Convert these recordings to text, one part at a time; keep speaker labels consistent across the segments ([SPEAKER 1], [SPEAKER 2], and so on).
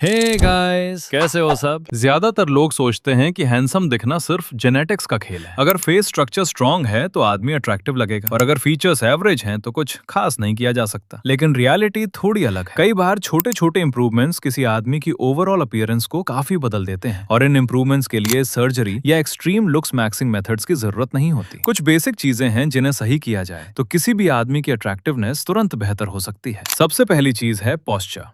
[SPEAKER 1] Hey guys, कैसे हो सब। ज्यादातर लोग सोचते हैं कि हैंडसम दिखना सिर्फ जेनेटिक्स का खेल है। अगर फेस स्ट्रक्चर स्ट्रांग है तो आदमी अट्रैक्टिव लगेगा और अगर फीचर्स एवरेज हैं तो कुछ खास नहीं किया जा सकता। लेकिन रियलिटी थोड़ी अलग है। कई बार छोटे छोटे इंप्रूवमेंट्स किसी आदमी की ओवरऑल अपीयरेंस को काफी बदल देते हैं और इन इंप्रूवमेंट्स के लिए सर्जरी या एक्सट्रीम लुक्स मैक्सिंग मेथड्स की जरूरत नहीं होती। कुछ बेसिक चीजें हैं जिन्हें सही किया जाए तो किसी भी आदमी की अट्रैक्टिवनेस तुरंत बेहतर हो सकती है। सबसे पहली चीज है पोस्चर।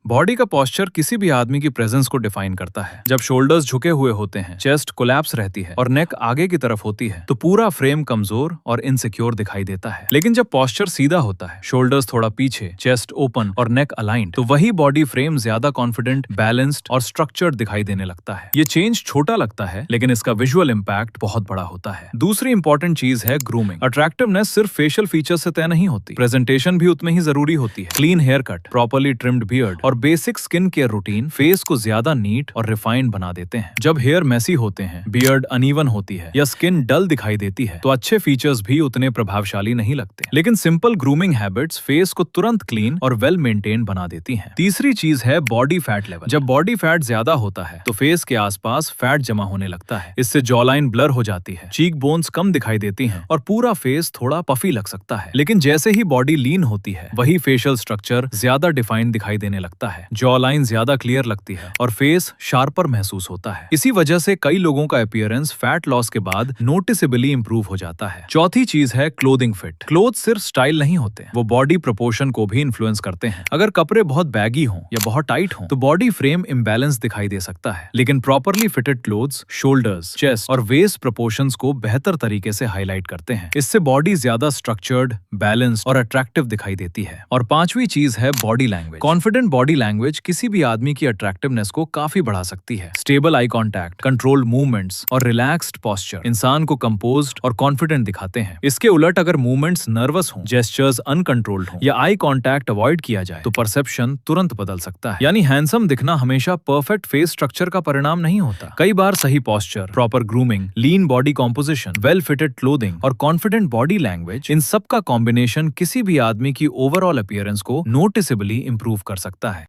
[SPEAKER 1] बॉडी का पोस्चर किसी भी आदमी की प्रेजेंस को डिफाइन करता है। जब शोल्डर्स झुके हुए होते हैं, चेस्ट कोलैप्स रहती है और नेक आगे की तरफ होती है तो पूरा फ्रेम कमजोर और इनसिक्योर दिखाई देता है। लेकिन जब पोस्चर सीधा होता है, शोल्डर्स थोड़ा पीछे, चेस्ट ओपन और नेक अलाइंड, तो वही बॉडी फ्रेम ज्यादा कॉन्फिडेंट, बैलेंस्ड और स्ट्रक्चर्ड दिखाई देने लगता है। ये चेंज छोटा लगता है लेकिन इसका विजुअल इम्पैक्ट बहुत बड़ा होता है। दूसरी इंपॉर्टेंट चीज है ग्रूमिंग। अट्रैक्टिवनेस सिर्फ फेशियल फीचर से तय नहीं होती, प्रेजेंटेशन भी उतनी ही जरूरी होती है। Clean hair cut, properly trimmed beard और basic skin care routine face को ज्यादा नीट और रिफाइंड बना देते हैं। जब हेयर मेसी होते हैं, बियर्ड अनइवन होती है या स्किन डल दिखाई देती है तो अच्छे फीचर्स भी उतने प्रभावशाली नहीं लगते। लेकिन सिंपल ग्रूमिंग हैबिट्स फेस को तुरंत क्लीन और वेल मेंटेन बना देती हैं। तीसरी चीज है बॉडी फैट लेवल। जब बॉडी फैट ज्यादा होता है तो फेस के आसपास फैट जमा होने लगता है। इससे जॉ लाइन ब्लर हो जाती है, चीक बोन्स कम दिखाई देती हैं और पूरा फेस थोड़ा पफी लग सकता है। लेकिन जैसे ही बॉडी लीन होती है, वही फेशियल स्ट्रक्चर ज्यादा डिफाइंड दिखाई देने लगता है, जॉ लाइन ज्यादा क्लियर लगती है और फेस शार्पर महसूस होता है। इसी वजह से कई लोगों का अपीयरेंस फैट लॉस के बाद नोटिसेबली इंप्रूव हो जाता है। चौथी चीज है क्लोथिंग फिट। क्लोथ सिर्फ स्टाइल नहीं होते, वो बॉडी प्रोपोर्शन को भी इन्फ्लुएंस करते हैं। अगर कपड़े बहुत बैगी हों या बहुत टाइट हों तो बॉडी फ्रेम इम्बैलेंस दिखाई दे सकता है। लेकिन properly fitted clothes shoulders, chest और वेस्ट प्रोपोर्शंस को बेहतर तरीके से हाईलाइट करते हैं। इससे बॉडी ज्यादा स्ट्रक्चर्ड, बैलेंस्ड और अट्रैक्टिव दिखाई देती है। और पांचवी चीज है body language. Confident body language किसी भी आदमी की अट्रैक्टिवनेस को काफी बढ़ा सकती है। Stable eye contact, controlled movements और रिलैक्स्ड पोस्चर इंसान को कंपोज्ड और कॉन्फिडेंट दिखाते हैं। इसके उलट अगर मूवमेंट्स नर्वस हों, जेस्चर्स अनकंट्रोल्ड हों या आई कांटेक्ट अवॉइड किया जाए तो परसेप्शन तुरंत बदल सकता है। यानी हैंडसम दिखना हमेशा परफेक्ट फेस स्ट्रक्चर का परिणाम नहीं होता। कई बार सही posture, proper grooming, lean body composition, well fitted clothing और कॉन्फिडेंट बॉडी लैंग्वेज, इन सब का कॉम्बिनेशन किसी भी आदमी की ओवरऑल अपीयरेंस को नोटिसेबली इंप्रूव कर सकता है।